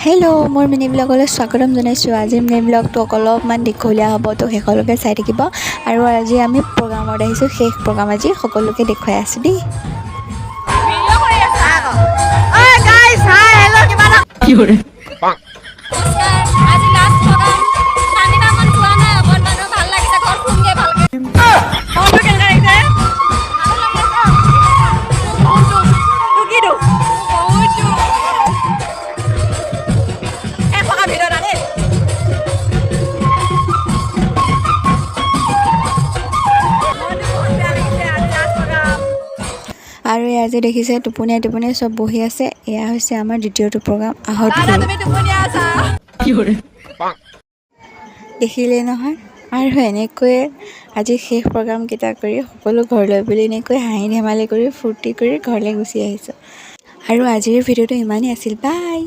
Hello' মোৰ mini ব্লগলৈ স্বাগতম জনাইছোঁ। আজিৰ মিনি ব্লগটো অলপমান দীঘলীয়া হ'ব, তো শেষলৈকে চাই থাকিব। আৰু আজি আমি প্ৰগ্ৰামত আহিছোঁ, শেষ প্ৰগ্ৰাম আজি সকলোকে দেখুৱাই আছোঁ দেই। আৰু এয়া যে দেখিছে টোপনিয়াই টোপনিয়াই চব বহি আছে, এয়া হৈছে আমাৰ দ্বিতীয়টো প্ৰগ্ৰাম। আহত দেখিলে নহয়। আৰু এনেকৈয়ে আজি শেষ প্ৰগ্ৰামকেইটা কৰি সকলো ঘৰলৈ বুলি এনেকৈ হাঁহি ধেমালি কৰি ফূৰ্তি কৰি ঘৰলৈ গুচি আহিছোঁ। আৰু আজিৰ ভিডিঅ'টো ইমানেই আছিল। বাই।